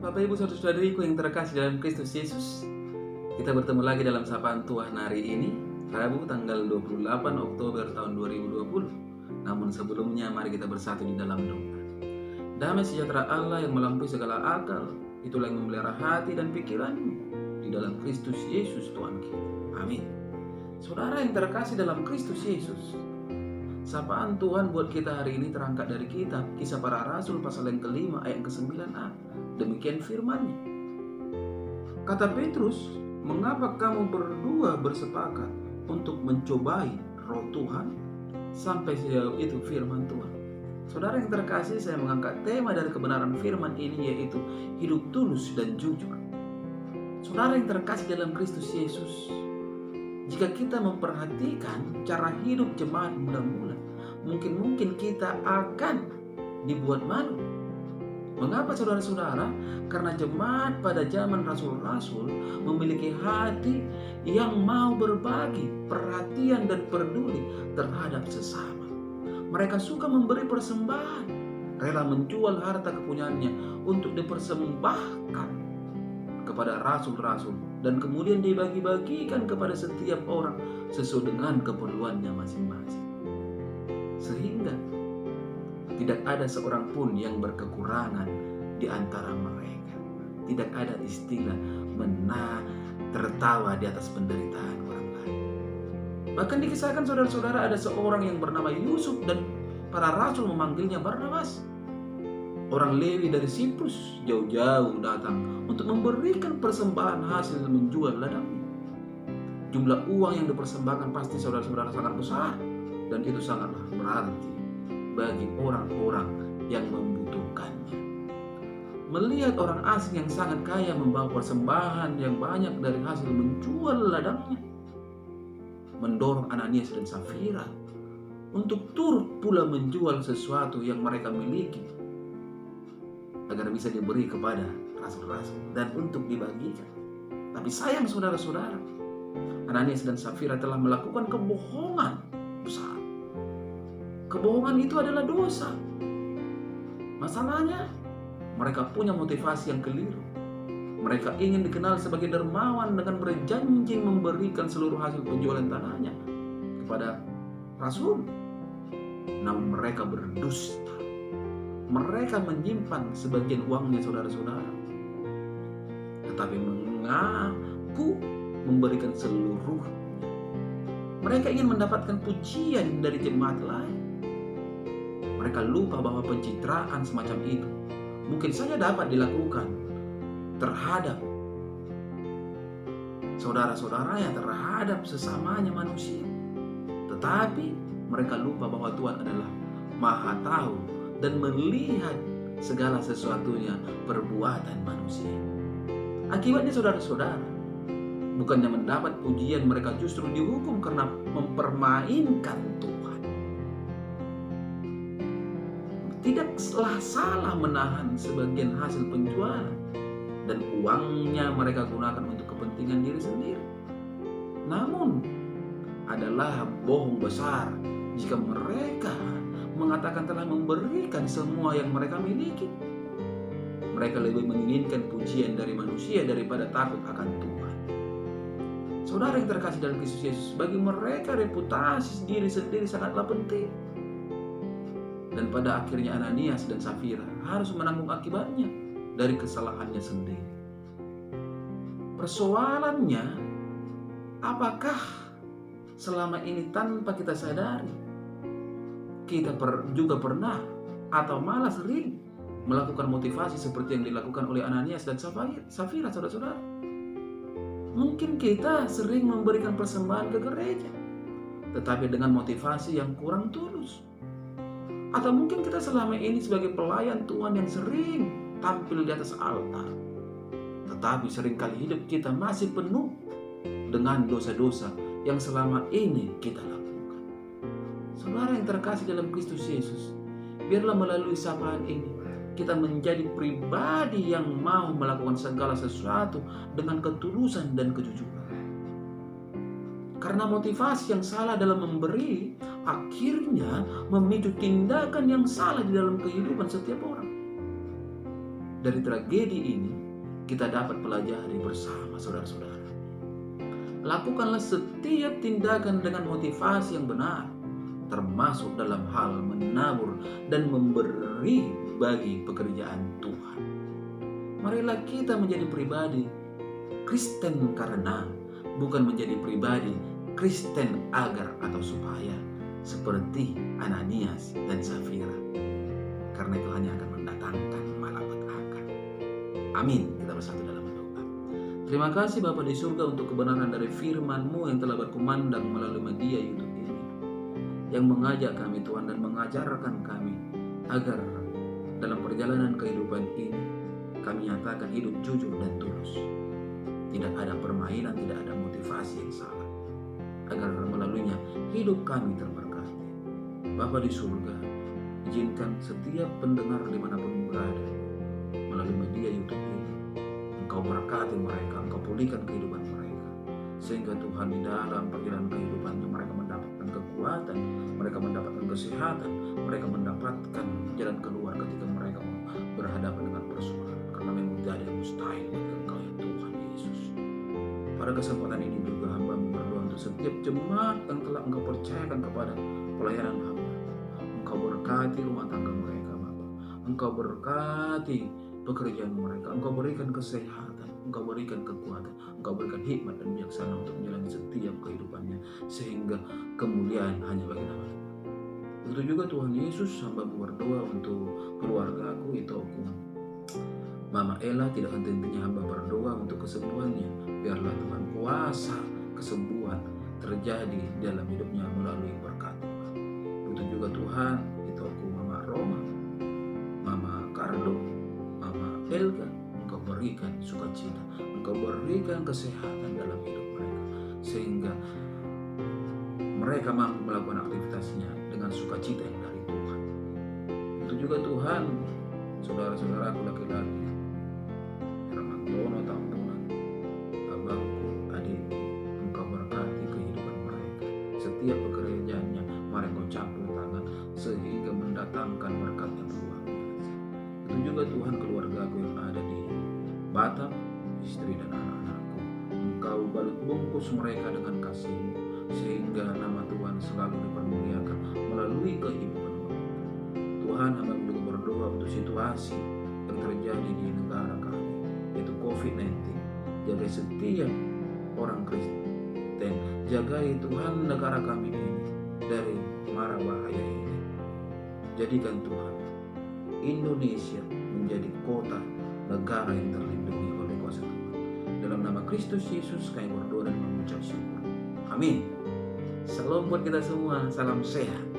Bapak Ibu saudara-saudariku yang terkasih dalam Kristus Yesus, kita bertemu lagi dalam sapaan Tuhan hari ini, Rabu tanggal 28 Oktober tahun 2020. Namun sebelumnya mari kita bersatu di dalam doa. Damai sejahtera Allah yang melampaui segala akal, itulah yang memelihara hati dan pikiranmu di dalam Kristus Yesus Tuhan kita. Amin. Saudara yang terkasih dalam Kristus Yesus, sapaan Tuhan buat kita hari ini terangkat dari kitab Kisah Para Rasul pasal yang ke-5 ayat ke-9a. Demikian firman-Nya. Kata Petrus, "Mengapa kamu berdua bersepakat untuk mencobai roh Tuhan?" Sampai sejauh itu firman Tuhan. Saudara yang terkasih, saya mengangkat tema dari kebenaran firman ini, yaitu hidup tulus dan jujur. Saudara yang terkasih dalam Kristus Yesus, jika kita memperhatikan cara hidup jemaat mula-mula, mungkin kita akan dibuat malu. Mengapa saudara-saudara? Karena jemaat pada zaman rasul-rasul memiliki hati yang mau berbagi, perhatian dan peduli terhadap sesama. Mereka suka memberi persembahan, rela menjual harta kepunyaannya untuk dipersembahkan kepada rasul-rasul dan kemudian dibagi-bagikan kepada setiap orang sesuai dengan keperluannya masing-masing. Sehingga tidak ada seorang pun yang berkekurangan di antara mereka. Tidak ada istilah tertawa di atas penderitaan orang lain. Bahkan dikisahkan saudara-saudara, ada seorang yang bernama Yusuf dan para rasul memanggilnya Barnabas. Orang Lewi dari Siprus jauh-jauh datang untuk memberikan persembahan hasil menjual ladangnya. Jumlah uang yang dipersembahkan pasti saudara-saudara sangat besar, dan itu sangatlah berarti bagi orang-orang yang membutuhkannya. Melihat orang asing yang sangat kaya membawa persembahan yang banyak dari hasil menjual ladangnya, mendorong Ananias dan Safira untuk turut pula menjual sesuatu yang mereka miliki agar bisa diberi kepada rasul-rasul dan untuk dibagikan. Tapi sayang saudara-saudara, Ananias dan Safira telah melakukan kebohongan besar. Kebohongan itu adalah dosa. Masalahnya, mereka punya motivasi yang keliru. Mereka ingin dikenal sebagai dermawan dengan berjanji memberikan seluruh hasil penjualan tanahnya kepada rasul. Namun mereka berdusta. Mereka menyimpan sebagian uangnya saudara-saudara, tetapi mengaku memberikan seluruhnya. Mereka ingin mendapatkan pujian dari jemaat lain. Mereka lupa bahwa pencitraan semacam itu mungkin saja dapat dilakukan terhadap saudara-saudaranya, terhadap sesamanya manusia. Tetapi mereka lupa bahwa Tuhan adalah Maha Tahu dan melihat segala sesuatunya perbuatan manusia. Akibatnya saudara-saudara, bukannya mendapat pujian, mereka justru dihukum karena mempermainkan Tuhan. Tidaklah salah menahan sebagian hasil penjualan dan uangnya mereka gunakan untuk kepentingan diri sendiri. Namun adalah bohong besar jika mereka mengatakan telah memberikan semua yang mereka miliki. Mereka lebih menginginkan pujian dari manusia daripada takut akan Tuhan. Saudara yang terkasih dalam Kristus Yesus, bagi mereka reputasi diri sendiri sangatlah penting. Dan pada akhirnya Ananias dan Safira harus menanggung akibatnya dari kesalahannya sendiri. Persoalannya, apakah selama ini tanpa kita sadari, kita juga pernah atau malah sering melakukan motivasi seperti yang dilakukan oleh Ananias dan Safira, saudara-saudara? Mungkin kita sering memberikan persembahan ke gereja, tetapi dengan motivasi yang kurang tulus. Atau mungkin kita selama ini sebagai pelayan Tuhan yang sering tampil di atas altar, tetapi seringkali hidup kita masih penuh dengan dosa-dosa yang selama ini kita lakukan. Saudara yang terkasih dalam Kristus Yesus, biarlah melalui sapaan ini kita menjadi pribadi yang mau melakukan segala sesuatu dengan ketulusan dan kejujuran. Karena motivasi yang salah dalam memberi akhirnya memicu tindakan yang salah di dalam kehidupan setiap orang. dari tragedi ini kita dapat pelajari bersama saudara-saudara. Lakukanlah setiap tindakan dengan motivasi yang benar, termasuk dalam hal menabur dan memberi bagi pekerjaan Tuhan. Marilah kita menjadi pribadi Kristen karena, bukan menjadi pribadi Kristen agar atau supaya, seperti Ananias dan Safira. Karena itu hanya akan mendatangkan malapetaka. Amin. Kita bersatu dalam doa. Terima kasih Bapa di surga untuk kebenaran dari firman-Mu yang telah berkumandang melalui media YouTube ini, yang mengajak kami Tuhan dan mengajarkan kami agar dalam perjalanan kehidupan ini kami nyatakan hidup jujur dan tulus. Tidak ada permainan, tidak ada motivasi yang salah, agar melaluinya hidup kami terberkati. Bapa di surga, izinkan setiap pendengar dimanapun berada melalui media YouTube ini, Engkau berkati mereka, Engkau pulihkan kehidupan mereka, sehingga Tuhan di dalam perjalanan kehidupannya mereka mendapatkan kekuatan, mereka mendapatkan kesehatan, mereka mendapatkan jalan keluar ketika mereka berhadapan dengan persoalan, karena memang tidak ada yang mustahil bagi Engkau ya Tuhan Yesus. Pada kesempatan ini juga hamba berdoa untuk setiap jemaat yang telah Engkau percayakan kepada pelayanan hamba. Engkau berkati rumah tangga mereka Bapa, Engkau berkati pekerjaan mereka, Engkau berikan kesehatan, Engkau berikan kekuatan, Engkau berikan hikmat dan bijaksana untuk menjalani setiap kehidupannya, sehingga kemuliaan hanya bagi nama Tuhan. Begitu juga Tuhan Yesus, hamba berdoa untuk keluarga aku, itu aku Mama Ella, tidak henti-hentinya hamba berdoa untuk kesembuhannya. Biarlah Tuhan kuasa kesembuhan terjadi dalam hidupnya melalui berkat Tuhan. Begitu juga Tuhan, itu aku Mama Roma, Mama Cardo, Mama Elga, Engkau berikan sukacita, Engkau berikan kesehatan dalam hidup mereka, sehingga mereka mampu melakukan aktivitasnya dengan sukacita yang dari Tuhan. Itu juga Tuhan, saudara-saudaraku laki-laki, Ramantono, Tampunan, abangku, adikku, Engkau berkati kehidupan mereka. Setiap pekerjaannya, mari Engkau campur tangan sehingga mendatangkan berkat yang luar biasa. Itu juga Tuhan, keluargaku yang ada di Batam, istri dan anak-anakku, Engkau balut bungkus mereka dengan kasih-Mu, sehingga nama Tuhan selalu dipermuliakan melalui kehidupan mereka. Tuhan, hamba juga berdoa untuk situasi yang terjadi di negara kami, yaitu COVID-19. Jaga setiap orang Kristen, jagai Tuhan negara kami ini dari mara bahaya ini. Jadikan Tuhan Indonesia menjadi kota negara yang terlindungi oleh kuasa Tuhan. Dalam nama Kristus Yesus kami berdoa dan mengucap syukur. Amin. Salam buat kita semua, salam sehat.